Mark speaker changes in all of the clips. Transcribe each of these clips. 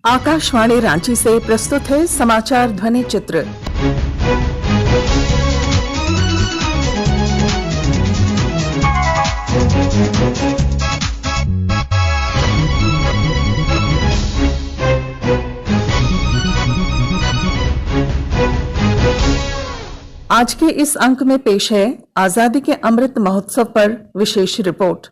Speaker 1: आकाशवाणी रांची से प्रस्तुत है समाचार ध्वनि चित्र। आज के इस अंक में पेश है आजादी के अमृत महोत्सव पर विशेष रिपोर्ट।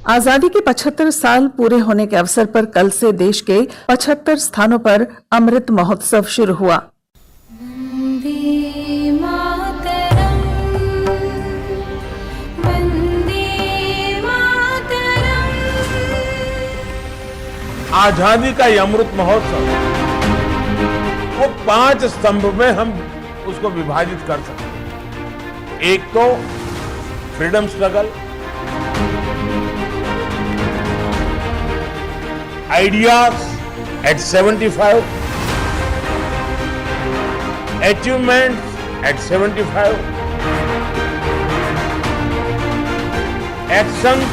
Speaker 1: आजादी के 75 साल पूरे होने के अवसर पर कल से देश के 75 स्थानों पर अमृत महोत्सव शुरू हुआ।
Speaker 2: आजादी का ये अमृत महोत्सव वो 5 स्तंभ में हम उसको विभाजित कर सकते हैं। एक तो freedom struggle, ideas at 75, achievements at 75, actions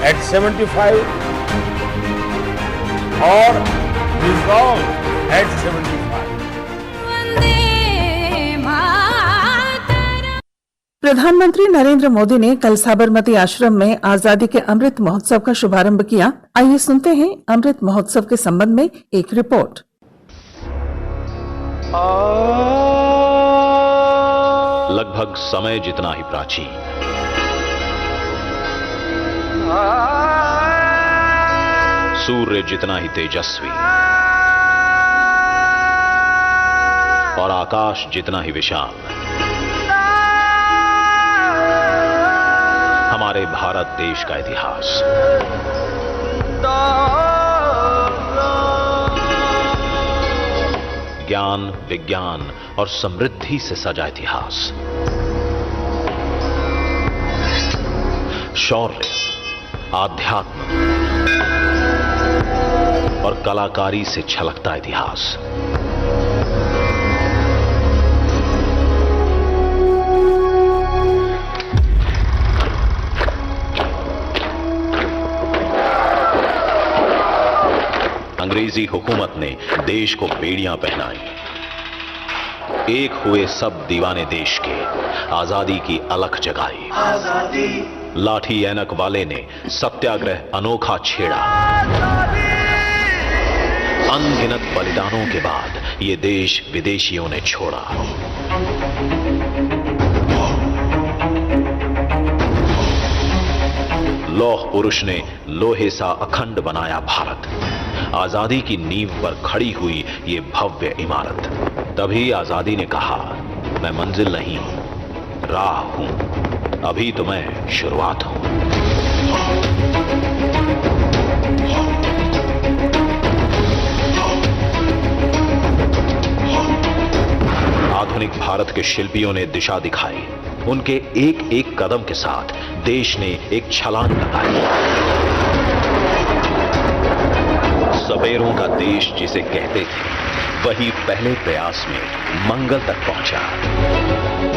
Speaker 2: at 75 और resolve at 75।
Speaker 1: प्रधानमंत्री नरेंद्र मोदी ने कल साबरमती आश्रम में आजादी के अमृत महोत्सव का शुभारंभ किया। आइए सुनते हैं अमृत महोत्सव के संबंध में एक रिपोर्ट।
Speaker 3: लगभग समय जितना ही प्राचीन, सूर्य जितना ही तेजस्वी और आकाश जितना ही विशाल हमारे भारत देश का इतिहास। ज्ञान, विज्ञान और समृद्धि से सजा इतिहास। शौर्य, आध्यात्म और कलाकारी से छलकता इतिहास। अंग्रेजी हुकूमत ने देश को बेड़ियां पहनाई। एक हुए सब दीवाने देश के, आजादी की अलख जगाई। लाठी ऐनक वाले ने सत्याग्रह अनोखा छेड़ा। अनगिनत बलिदानों के बाद ये देश विदेशियों ने छोड़ा। लौह पुरुष ने लोहे सा अखंड बनाया भारत। आजादी की नींव पर खड़ी हुई ये भव्य इमारत। तभी आजादी ने कहा, मैं मंजिल नहीं राह हूं, अभी तो मैं शुरुआत हूं। आधुनिक भारत के शिल्पियों ने दिशा दिखाई। उनके एक एक कदम के साथ देश ने एक छलांग लगाई। सवेरों का देश जिसे कहते थे, वही पहले प्रयास में मंगल तक पहुंचा।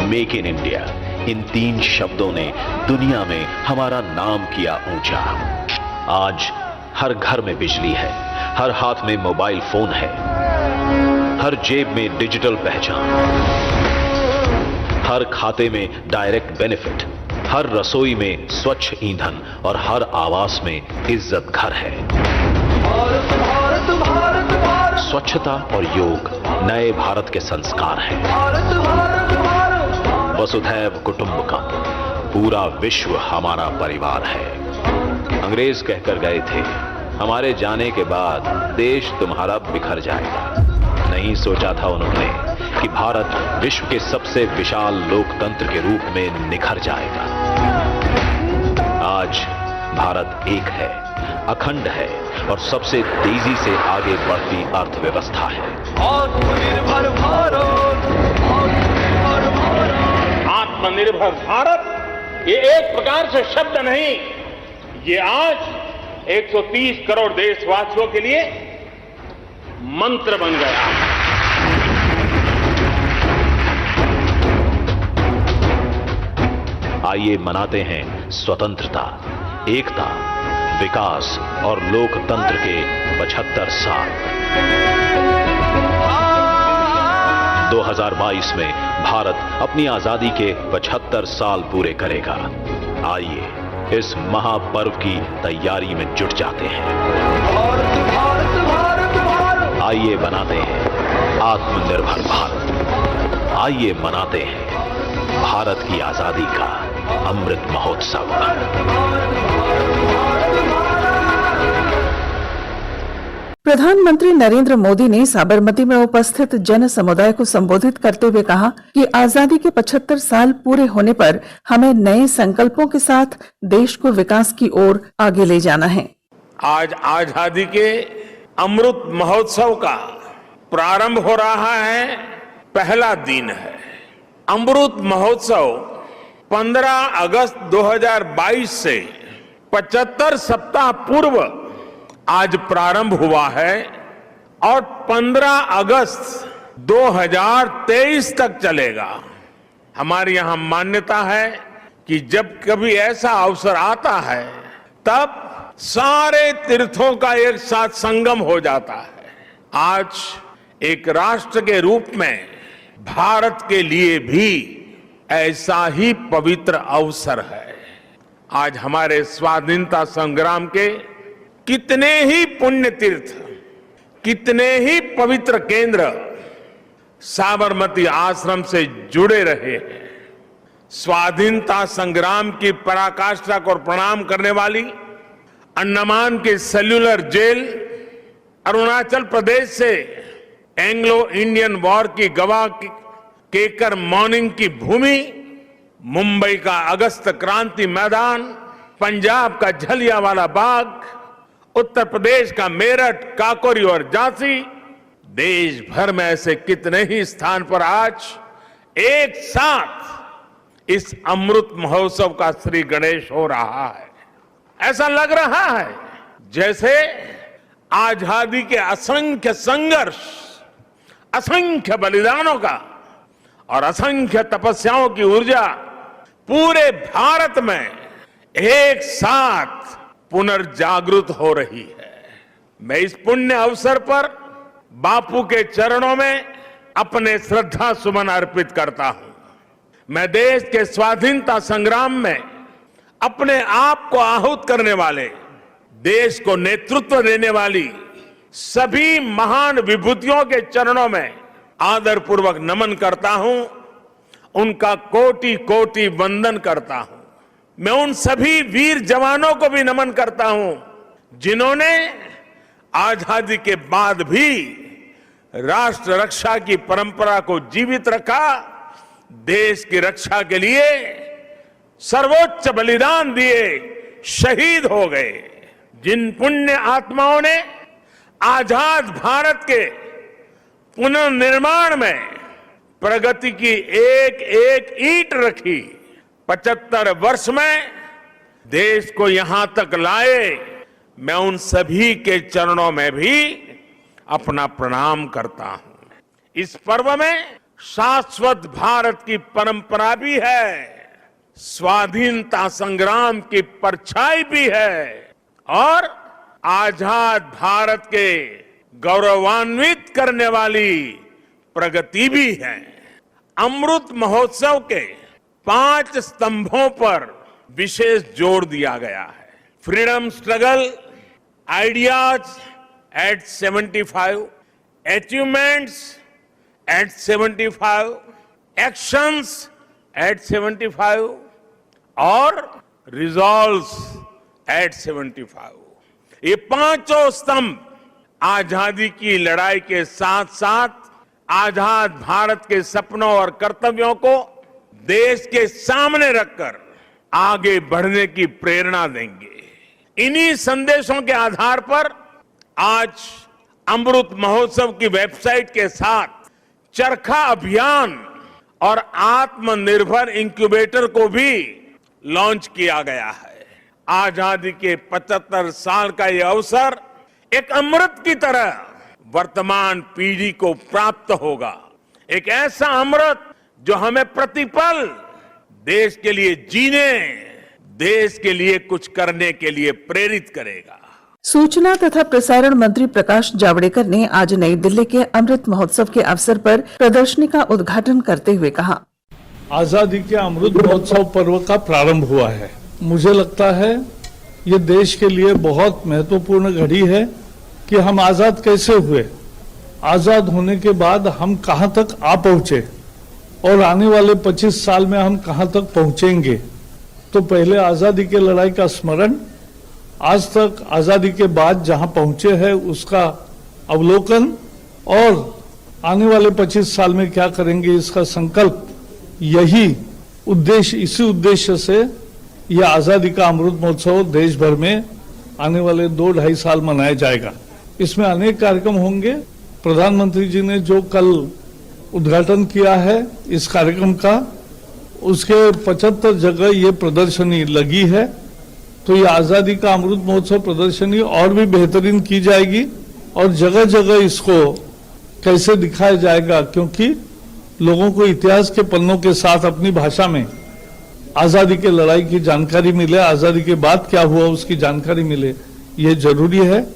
Speaker 3: मेक इन इंडिया, इन 3 शब्दों ने दुनिया में हमारा नाम किया ऊंचा। आज हर घर में बिजली है, हर हाथ में मोबाइल फोन है, हर जेब में डिजिटल पहचान, हर खाते में डायरेक्ट बेनिफिट, हर रसोई में स्वच्छ ईंधन और हर आवास में इज्जत घर है। स्वच्छता और योग नए भारत के संस्कार हैं। वसुधैव कुटुंबकम, पूरा विश्व हमारा परिवार है। अंग्रेज कहकर गए थे, हमारे जाने के बाद देश तुम्हारा बिखर जाएगा। नहीं सोचा था उन्होंने कि भारत विश्व के सबसे विशाल लोकतंत्र के रूप में निखर जाएगा। आज भारत एक है, अखंड है और सबसे तेजी से आगे बढ़ती अर्थव्यवस्था है।
Speaker 2: आत्मनिर्भर भारत, आत्मनिर्भर भारत ये एक प्रकार से शब्द नहीं, ये आज 130 करोड़ देशवासियों के लिए मंत्र बन गया है।
Speaker 3: आइए मनाते हैं स्वतंत्रता, एकता, विकास और लोकतंत्र के 75 साल। 2022 में भारत अपनी आजादी के 75 साल पूरे करेगा। आइए इस महापर्व की तैयारी में जुट जाते हैं। आइए बनाते हैं आत्मनिर्भर भारत। आइए मनाते हैं भारत की आजादी का अमृत महोत्सव।
Speaker 1: प्रधानमंत्री नरेंद्र मोदी ने साबरमती में उपस्थित जन समुदाय को संबोधित करते हुए कहा कि आजादी के 75 साल पूरे होने पर हमें नए संकल्पों के साथ देश को विकास की ओर आगे ले जाना है।
Speaker 2: आज आजादी के अमृत महोत्सव का प्रारंभ हो रहा है, पहला दिन है। अमृत महोत्सव 15 अगस्त 2022 से 75 सप्ताह पूर्व आज प्रारंभ हुआ है और 15 अगस्त 2023 तक चलेगा। हमारे यहां मान्यता है कि जब कभी ऐसा अवसर आता है तब सारे तीर्थों का एक साथ संगम हो जाता है। आज एक राष्ट्र के रूप में भारत के लिए भी ऐसा ही पवित्र अवसर है। आज हमारे स्वाधीनता संग्राम के कितने ही पुण्य तीर्थ, कितने ही पवित्र केंद्र साबरमती आश्रम से जुड़े रहे हैं। स्वाधीनता संग्राम की पराकाष्ठा को प्रणाम करने वाली अंडमान की सेल्यूलर जेल, अरुणाचल प्रदेश से एंग्लो इंडियन वॉर की गवाह केकर मॉर्निंग की भूमि, मुंबई का अगस्त क्रांति मैदान, पंजाब का जलियांवाला बाग, उत्तर प्रदेश का मेरठ, काकोरी और झांसी, देश भर में ऐसे कितने ही स्थान पर आज एक साथ इस अमृत महोत्सव का श्री गणेश हो रहा है। ऐसा लग रहा है जैसे आजादी के असंख्य संघर्ष, असंख्य बलिदानों का और असंख्य तपस्याओं की ऊर्जा पूरे भारत में एक साथ पुनर्जागृत हो रही है। मैं इस पुण्य अवसर पर बापू के चरणों में अपने श्रद्धा सुमन अर्पित करता हूं। मैं देश के स्वाधीनता संग्राम में अपने आप को आहूत करने वाले, देश को नेतृत्व देने वाली सभी महान विभूतियों के चरणों में आदरपूर्वक नमन करता हूं, उनका कोटि कोटि वंदन करता हूं। मैं उन सभी वीर जवानों को भी नमन करता हूं जिन्होंने आजादी के बाद भी राष्ट्र रक्षा की परंपरा को जीवित रखा, देश की रक्षा के लिए सर्वोच्च बलिदान दिए, शहीद हो गए। जिन पुण्य आत्माओं ने आजाद भारत के पुनर्निर्माण में प्रगति की एक एक ईंट रखी, 75 वर्ष में देश को यहां तक लाए, मैं उन सभी के चरणों में भी अपना प्रणाम करता हूं। इस पर्व में शाश्वत भारत की परंपरा भी है, स्वाधीनता संग्राम की परछाई भी है और आजाद भारत के गौरवान्वित करने वाली प्रगति भी है। अमृत महोत्सव के 5 स्तंभों पर विशेष जोर दिया गया है। Freedom struggle, ideas at 75, achievements at 75, actions at 75 और रिजॉल्व्स एट 75। ये पांचों स्तंभ आजादी की लड़ाई के साथ साथ आजाद भारत के सपनों और कर्तव्यों को देश के सामने रखकर आगे बढ़ने की प्रेरणा देंगे। इन्हीं संदेशों के आधार पर आज अमृत महोत्सव की वेबसाइट के साथ चरखा अभियान और आत्मनिर्भर इंक्यूबेटर को भी लॉन्च किया गया है। आजादी के 75 साल का यह अवसर एक अमृत की तरह वर्तमान पीढ़ी को प्राप्त होगा। एक ऐसा अमृत जो हमें प्रतिपल देश के लिए जीने, देश के लिए कुछ करने के लिए प्रेरित करेगा।
Speaker 1: सूचना तथा प्रसारण मंत्री प्रकाश जावड़ेकर ने आज नई दिल्ली के अमृत महोत्सव के अवसर पर प्रदर्शनी का उद्घाटन करते हुए कहा,
Speaker 4: आजादी के अमृत महोत्सव पर्व का प्रारंभ हुआ है। मुझे लगता है ये देश के लिए बहुत महत्वपूर्ण घड़ी है कि हम आजाद कैसे हुए, आजाद होने के बाद हम कहां तक आ पहुंचे और आने वाले 25 साल में हम कहां तक पहुंचेंगे। तो पहले आजादी की लड़ाई का स्मरण, आज तक आजादी के बाद जहां पहुंचे हैं उसका अवलोकन और आने वाले 25 साल में क्या करेंगे इसका संकल्प, यही उद्देश्य, इसी उद्देश्य से यह आजादी का अमृत महोत्सव देश भर में आने वाले 2-2.5 साल मनाया जाएगा। इसमें अनेक कार्यक्रम होंगे। प्रधानमंत्री जी ने जो कल उद्घाटन किया है इस कार्यक्रम का, उसके 75 जगह ये प्रदर्शनी लगी है। तो ये आजादी का अमृत महोत्सव प्रदर्शनी और भी बेहतरीन की जाएगी और जगह जगह इसको कैसे दिखाया जाएगा, क्योंकि लोगों को इतिहास के पन्नों के साथ अपनी भाषा में आजादी की लड़ाई की जानकारी मिले, आजादी के बाद क्या हुआ उसकी जानकारी मिले, ये जरूरी है।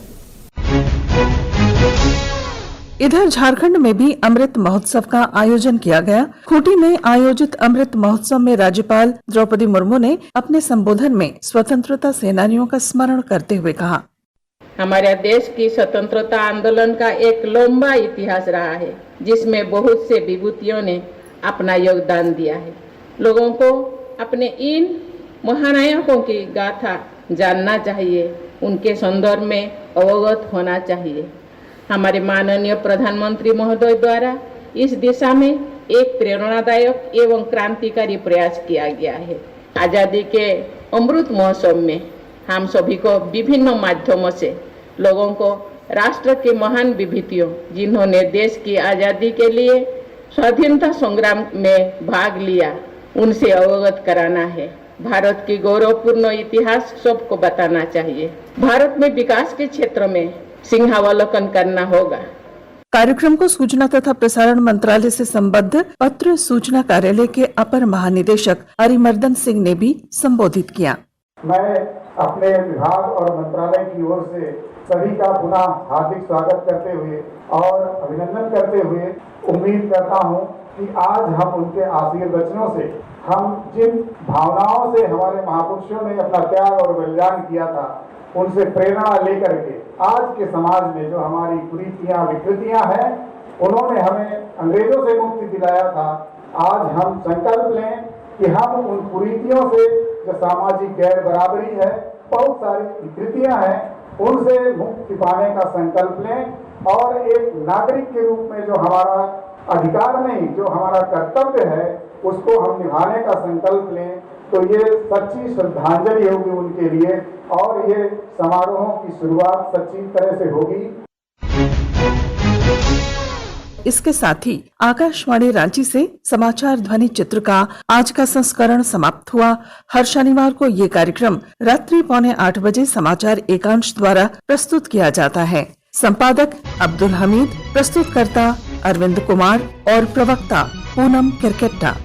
Speaker 1: इधर झारखंड में भी अमृत महोत्सव का आयोजन किया गया। खूंटी में आयोजित अमृत महोत्सव में राज्यपाल द्रौपदी मुर्मू ने अपने संबोधन में स्वतंत्रता सेनानियों का स्मरण करते हुए कहा,
Speaker 5: हमारे देश की स्वतंत्रता आंदोलन का एक लंबा इतिहास रहा है, जिसमें बहुत से विभूतियों ने अपना योगदान दिया है। लोगों को अपने इन महानायकों की गाथा जानना चाहिए, उनके संदर्भ में अवगत होना चाहिए। हमारे माननीय प्रधानमंत्री महोदय द्वारा इस दिशा में एक प्रेरणादायक एवं क्रांतिकारी प्रयास किया गया है। आजादी के अमृत महोत्सव में हम सभी को विभिन्न माध्यमों से लोगों को राष्ट्र के महान विभूतियों, जिन्होंने देश की आजादी के लिए स्वाधीनता संग्राम में भाग लिया, उनसे अवगत कराना है। भारत की गौरवपूर्ण इतिहास सबको बताना चाहिए। भारत में विकास के क्षेत्र में सिंहावलोकन करना होगा।
Speaker 1: कार्यक्रम को सूचना तथा प्रसारण मंत्रालय से संबद्ध पत्र सूचना कार्यालय के अपर महानिदेशक अरिमर्दन सिंह ने भी संबोधित किया।
Speaker 6: मैं अपने विभाग और मंत्रालय की ओर से सभी का पुनः हार्दिक स्वागत करते हुए और अभिनंदन करते हुए उम्मीद करता हूं कि आज हम उनके आशीर्वचनों से, हम जिन भावनाओं से हमारे महापुरुषों ने अपना त्याग और बलिदान किया था, उनसे प्रेरणा लेकर के आज के समाज में जो हमारी कुरीतियां विकृतियां हैं, उन्होंने हमें अंग्रेजों से मुक्ति दिलाया था। आज हम संकल्प लें कि हम उन कुरीतियों से, जो सामाजिक गैर बराबरी है, बहुत सारी विकृतियां हैं, उनसे मुक्ति पाने का संकल्प लें और एक नागरिक के रूप में जो हमारा अधिकार नहीं, जो हमारा कर्तव्य है, उसको हम निभाने का संकल्प लें। तो ये सच्ची श्रद्धांजलि होगी उनके लिए और ये समारोहों की शुरुआत सच्ची तरह से होगी।
Speaker 1: इसके साथ ही आकाशवाणी रांची से समाचार ध्वनि चित्र का आज का संस्करण समाप्त हुआ। हर शनिवार को ये कार्यक्रम रात्रि 7:45 बजे समाचार एकांश द्वारा प्रस्तुत किया जाता है। संपादक अब्दुल हमीद, प्रस्तुतकर्ता अरविंद कुमार और प्रवक्ता पूनम किरकेट्टा।